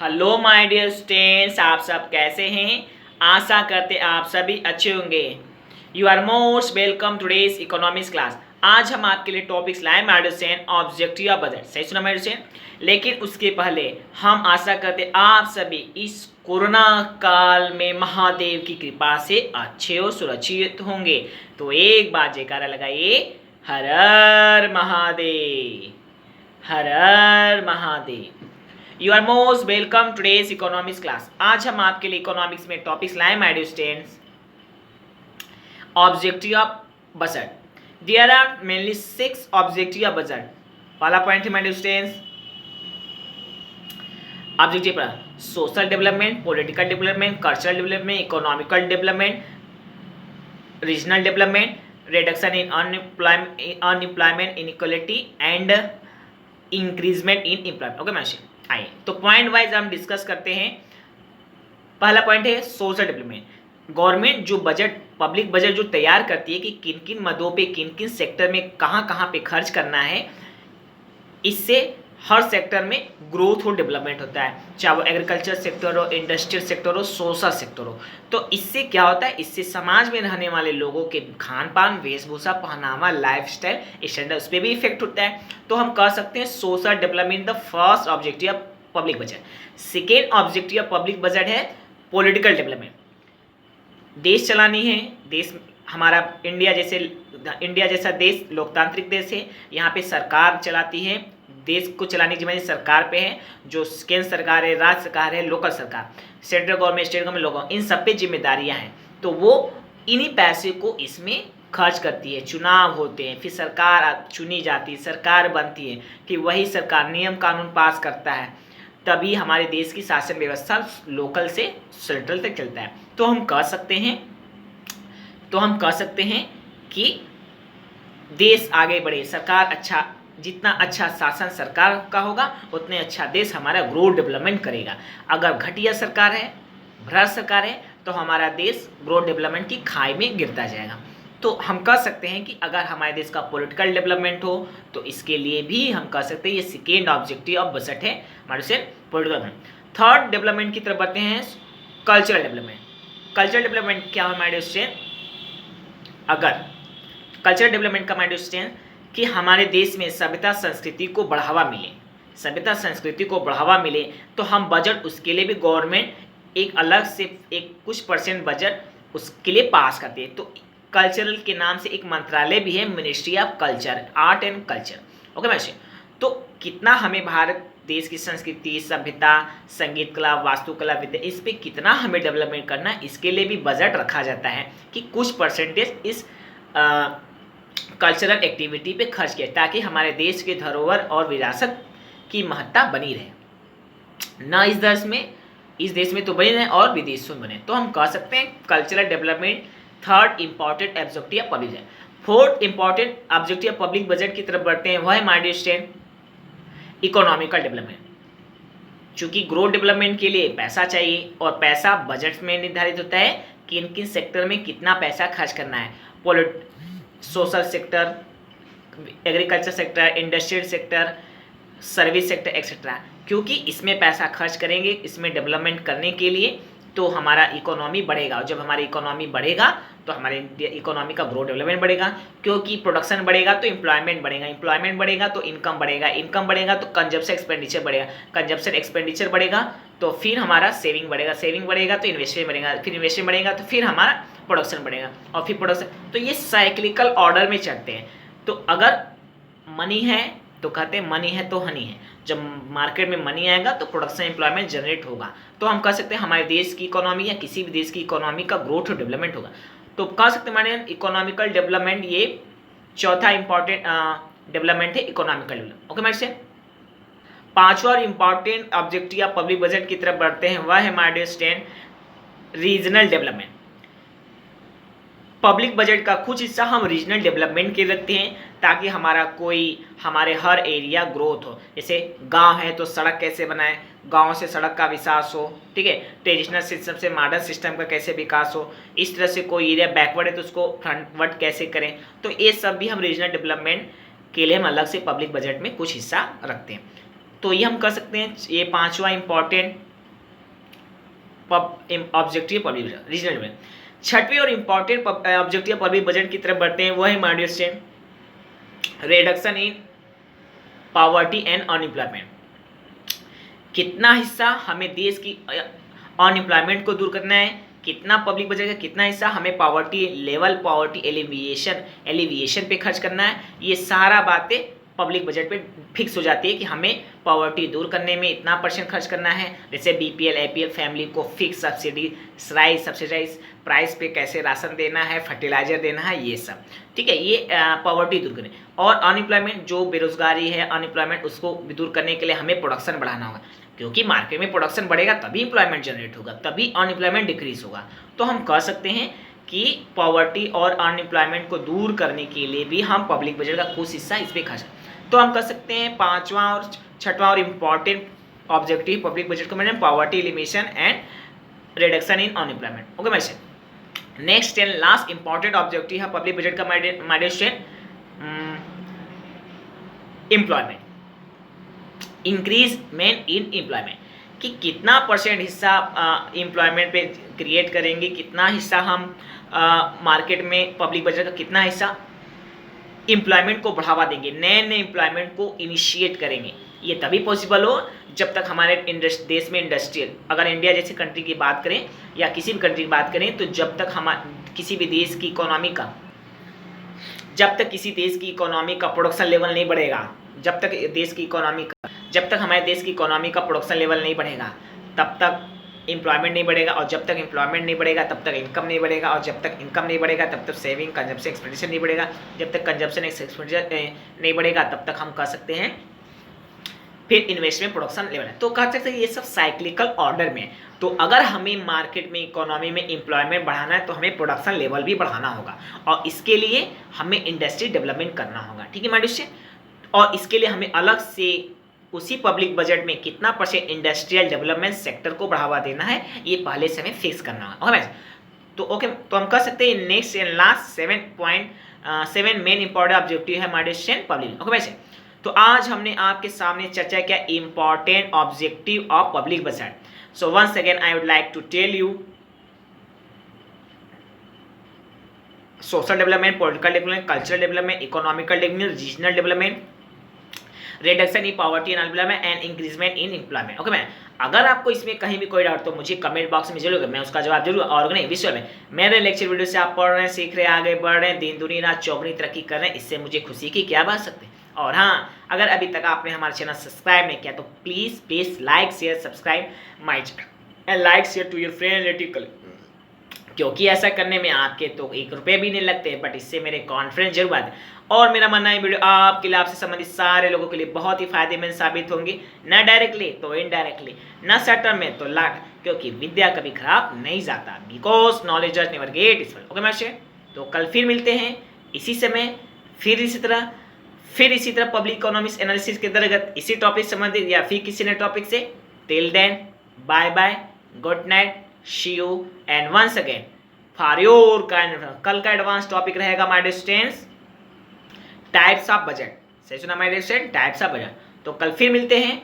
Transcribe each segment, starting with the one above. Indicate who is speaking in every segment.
Speaker 1: Hello my dear students, आप सब कैसे हैं। आशा करते आप सभी अच्छे होंगे। You are most welcome today's economics class. आज हम आपके लिए टॉपिक्स लाए मेडिसिन ऑब्जेक्टिव बजट। सही सुना मेडिसिन। लेकिन उसके पहले हम आशा करते आप सभी इस कोरोना काल में महादेव की कृपा से अच्छे और सुरक्षित होंगे। तो एक बार जयकारा लगाइए, Har Har Mahadev, Har Har Mahadev. You are most welcome today's economics class. आज हम आपके लिए इकोनॉमिक्स में टॉपिक्स लाए my dear students. Objective of budget. There are mainly 6 objective of budget. पहला पॉइंट है माय डियर स्टूडेंट्स, ऑब्जेक्टिव पर social development, political development, cultural development, economical development, regional development, reduction in unemployment inequality and increasement in employment. Okay मैशिंग। आइए तो point wise हम discuss करते हैं। पहला पॉइंट है सोशल डेवलपमेंट। गवर्नमेंट जो बजट, पब्लिक बजट जो तैयार करती है कि किन किन मदों पे, किन किन सेक्टर में कहाँ कहाँ पे खर्च करना है, इससे हर सेक्टर में ग्रोथ और डेवलपमेंट होता है, चाहे वो एग्रीकल्चर सेक्टर हो, इंडस्ट्रियल सेक्टर हो, सोशल सेक्टर हो। तो इससे क्या होता है, इससे समाज में रहने वाले लोगों के खान पान, वेशभूषा, पहनावा, लाइफस्टाइल स्टैंडर्ड, उस पर भी इफेक्ट होता है। तो हम कह सकते हैं social development the first objective of public budget. Second objective of public budget है पॉलिटिकल डेवलपमेंट। देश चलानी है, देश हमारा इंडिया जैसा देश लोकतांत्रिक देश है। यहाँ पे सरकार चलाती है, देश को चलाने की जिम्मेदारी सरकार पे है। जो केंद्र सरकार है, राज्य सरकार है, लोकल सरकार, central government, state government, local, इन सब पे जिम्मेदारियाँ हैं। तो वो इन्हीं पैसे को इसमें खर्च करती है। चुनाव होते हैं, फिर सरकार चुनी जाती है, सरकार बनती है, कि वही सरकार नियम कानून पास करता है, तभी हमारे देश की शासन व्यवस्था लोकल से सेंट्रल तक चलता है। तो हम कह सकते हैं कि देश आगे बढ़े, सरकार अच्छा, जितना अच्छा शासन सरकार का होगा उतने अच्छा देश हमारा ग्रोथ डेवलपमेंट करेगा। अगर घटिया सरकार है, भ्रष्ट सरकार है, तो हमारा देश ग्रोथ डेवलपमेंट की खाई में गिरता जाएगा। तो हम कह सकते हैं कि अगर हमारे देश का पॉलिटिकल डेवलपमेंट हो तो इसके लिए भी हम कह सकते हैं ये सेकेंड ऑब्जेक्टिव ऑफ बजट है हमारे से पॉलिटिकल डेवलपमेंट। थर्ड डेवलपमेंट की तरफ बढ़ते हैं, कल्चरल डेवलपमेंट। कल्चरल डेवलपमेंट क्या है हमारे स्टूडेंट, अगर कल्चरल डेवलपमेंट का हमारे स्टूडेंट कि हमारे देश में सभ्यता संस्कृति को बढ़ावा मिले, सभ्यता संस्कृति को बढ़ावा मिले, तो हम बजट, उसके लिए भी गवर्नमेंट एक अलग से एक कुछ परसेंट बजट उसके लिए पास करती है। तो कल्चरल के नाम से एक मंत्रालय भी है, ministry of culture, art and culture. Okay मैसे, तो कितना हमें भारत देश की संस्कृति, सभ्यता, संगीत कला, वास्तुकला, विद्या, इस पे कितना हमें डेवलपमेंट करना है, इसके लिए भी बजट रखा जाता है कि कुछ परसेंटेज इस कल्चरल एक्टिविटी पे खर्च किया, ताकि हमारे देश के धरोहर और विरासत की महत्ता बनी रहे, ना इस देश में तो बनी रहे और विदेशों में बने। तो हम कह सकते हैं cultural development third important objective public budget. Fourth important objective public budget की तरफ बढ़ते हैं, वह है माय स्टूडेंट इकोनॉमिकल डेवलपमेंट। चूंकि ग्रोथ डेवलपमेंट के लिए पैसा चाहिए और पैसा बजट में निर्धारित होता है कि किन किन सेक्टर में कितना पैसा खर्च करना है, social sector, agriculture sector, industrial sector, service sector etcetera. क्योंकि इसमें पैसा खर्च करेंगे, इसमें डेवलपमेंट करने के लिए, तो हमारा इकोनॉमी बढ़ेगा। और जब हमारी इकोनॉमी बढ़ेगा तो हमारे इकोनॉमी का ग्रोथ डेवलपमेंट बढ़ेगा, क्योंकि प्रोडक्शन बढ़ेगा तो एम्प्लॉयमेंट बढ़ेगा, एम्प्लॉयमेंट बढ़ेगा तो इनकम बढ़ेगा, इनकम बढ़ेगा तो कंजप्शन एक्सपेंडिचर बढ़ेगा, कंजप्शन एक्सपेंडिचर बढ़ेगा तो फिर हमारा सेविंग बढ़ेगा, सेविंग बढ़ेगा तो इन्वेस्टमेंट बढ़ेगा, फिर इन्वेस्टमेंट बढ़ेगा तो फिर हमारा प्रोडक्शन बढ़ेगा, और फिर प्रोडक्शन, तो ये साइक्लिकल ऑर्डर में चलते हैं। तो अगर मनी है तो कहते हैं मनी है तो हनी है, जब मार्केट में मनी आएगा तो प्रोडक्शन एम्प्लॉयमेंट जनरेट होगा। तो हम कह सकते हैं हमारे देश की इकोनॉमी या किसी भी देश की इकोनॉमी का ग्रोथ और डेवलपमेंट होगा। तो कह सकते हैं हमारे इकोनॉमिकल डेवलपमेंट ये चौथा इंपॉर्टेंट डेवलपमेंट है, इकोनॉमिकल डेवलपमेंट। ओके मेरे से पांचवा important objective of public budget की तरफ बढ़ते हैं, वह है हमारे stand regional development. Public budget का कुछ हिस्सा हम रीजनल डेवलपमेंट के रखते हैं, ताकि हमारे हर एरिया ग्रोथ हो। जैसे गांव है तो सड़क कैसे बनाएं, गांव से सड़क का विकास हो, ठीक है, ट्रेडिशनल सिस्टम से मॉडर्न सिस्टम का कैसे विकास हो, इस तरह से कोई एरिया बैकवर्ड है तो उसको फ्रंटवर्ड कैसे करें। तो ये सब भी हम रीजनल डेवलपमेंट के लिए हम अलग से पब्लिक बजट में कुछ हिस्सा रखते हैं। तो ये हम कर सकते हैं, ये पांचवा important objective public budget regional में। छठवीं और इंपॉर्टेंट ऑब्जेक्टिव पब्लिक बजट की तरफ बढ़ते हैं, वो है my dear student reduction in poverty and unemployment. कितना हिस्सा हमें देश की अनएम्प्लॉयमेंट को दूर करना है, कितना पब्लिक बजट का कितना हिस्सा हमें पॉवर्टी लेवल पॉवर्टी एलिविएशन पे खर्च करना है, ये सारा बातें पब्लिक बजट पे फिक्स हो जाती है कि हमें पॉवर्टी दूर करने में इतना % खर्च करना है। जैसे बीपीएल एपीएल फैमिली को फिक्स सब्सिडाइज प्राइस पे कैसे राशन देना है, फर्टिलाइजर देना है, ये सब ठीक है, ये पॉवर्टी दूर करने। और अनएम्प्लॉयमेंट जो बेरोजगारी है अनएम्प्लॉयमेंट उसको दूर करने के लिए हमें प्रोडक्शन बढ़ाना होगा, क्योंकि मार्केट में प्रोडक्शन बढ़ेगा तभी इंप्लॉयमेंट जनरेट होगा, तभी अनएम्प्लॉयमेंट डिक्रीज होगा। तो हम कह सकते हैं कि पॉवर्टी और अनएम्प्लॉयमेंट को दूर करने के लिए भी हम पब्लिक बजट का कुछ हिस्सा इस पर खर्च, तो हम कह सकते हैं पांचवा और छठवां और इम्पॉर्टेंट ऑब्जेक्टिव पब्लिक बजट को मैंने poverty elimination and reduction in unemployment. Okay मैसे next and last important objective है पब्लिक बजट का milestone employment, increasement in employment, कि कितना % हिस्सा एम्प्लॉयमेंट पे क्रिएट करेंगे, कितना हिस्सा हम मार्केट में पब्लिक बजट का कितना हिस्सा एम्प्लॉयमेंट को बढ़ावा देंगे, नए एम्प्लॉयमेंट को इनिशिएट करेंगे। ये तभी पॉसिबल हो जब तक हमारे देश में इंडस्ट्रियल, अगर इंडिया जैसी कंट्री की बात करें या किसी भी कंट्री की बात करें, तो जब तक हम किसी भी देश की इकोनॉमी का, जब तक किसी देश की इकोनॉमी का प्रोडक्शन लेवल नहीं बढ़ेगा, जब तक हमारे देश की इकोनॉमी का प्रोडक्शन लेवल नहीं बढ़ेगा, तब तक एम्प्लॉयमेंट नहीं बढ़ेगा, और जब तक एम्प्लॉयमेंट नहीं बढ़ेगा तब तक इनकम नहीं बढ़ेगा, और जब तक इनकम नहीं बढ़ेगा तब तक सेविंग कंजप्शन एक्सपेंडिचर नहीं बढ़ेगा, जब तक कंजप्शन एक्सपेंडिचर नहीं बढ़ेगा तब तक हम कह सकते हैं फिर इन्वेस्टमेंट प्रोडक्शन लेवल है। तो कह सकते हैं ये सब साइक्लिकल ऑर्डर में। तो अगर हमें मार्केट में इकोनॉमी में एम्प्लॉयमेंट बढ़ाना है तो हमें प्रोडक्शन लेवल भी बढ़ाना होगा, और इसके लिए हमें इंडस्ट्री डेवलपमेंट करना होगा, ठीक है माय डियर, और इसके लिए हमें अलग से उसी पब्लिक बजट में कितना % इंडस्ट्रियल डेवलपमेंट सेक्टर को बढ़ावा देना है, ये पहले से हमें फिक्स करना होगा। ओके तो हम कह सकते हैं next and last 7 main important objective है माय डियर पब्लिक। ओके वैसे तो आज हमने आपके सामने चर्चा किया important objective of public budget. So once again I would like to tell you social development, political development, cultural development, economical development, regional development, reduction in poverty and unemployment and increasement in employment. Okay ma'am, अगर आपको इसमें कहीं भी कोई doubt तो मुझे comment box में जरूर, मैं उसका जवाब जरूर। और नहीं विश्व में मेरे लेक्चर वीडियो से आप पढ़ रहे हैं, सीख रहे हैं, आगे बढ़ रहे हैं, दिन दुनी रात चौगुनी तरक्की कर रहे हैं, इससे मुझे खुशी की क्या बात सकते हैं। और हाँ, अगर अभी तक आपने हमारा चैनल सब्सक्राइब नहीं किया तो please like share subscribe my channel and like share to your friend relative, क्योंकि ऐसा करने में आपके तो 1 रुपये भी नहीं लगते, बट इससे मेरे कॉन्फिडेंस जरूर आते। और मेरा मानना है वीडियो आपके लिए, आपसे संबंधित सारे लोगों के लिए बहुत ही फायदेमंद साबित होंगी, न डायरेक्टली तो इनडायरेक्टली, न शॉर्ट टर्म में तो लॉन्ग, क्योंकि विद्या कभी खराब नहीं जाता, because knowledge does never get is. Okay match, तो कल फिर मिलते हैं इसी समय, फिर इसी तरह पब्लिक इकोनॉमिक्स एनालिसिस के अंतर्गत इसी टॉपिक संबंधित या फिर किसी नए टॉपिक से। Till then bye bye, good night, see you and once again for your kind. कल का एडवांस टॉपिक रहेगा my dear students types of budget. सही सुना my dear student, types of budget. तो कल फिर मिलते हैं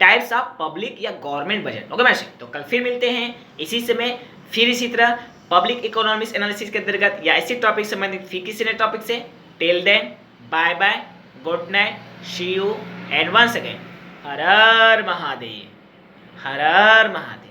Speaker 1: टाइप्स ऑफ पब्लिक या गवर्नमेंट बजट। ओके मैच, तो कल फिर मिलते हैं इसी समय, फिर इसी तरह पब्लिक इकोनॉमिक्स एनालिसिस के अंतर्गत या इसी टॉपिक संबंधित फिर किसी नए टॉपिक से। Till then bye bye, good night, see you and once again Har Har Mahadev, Har Har Mahadev.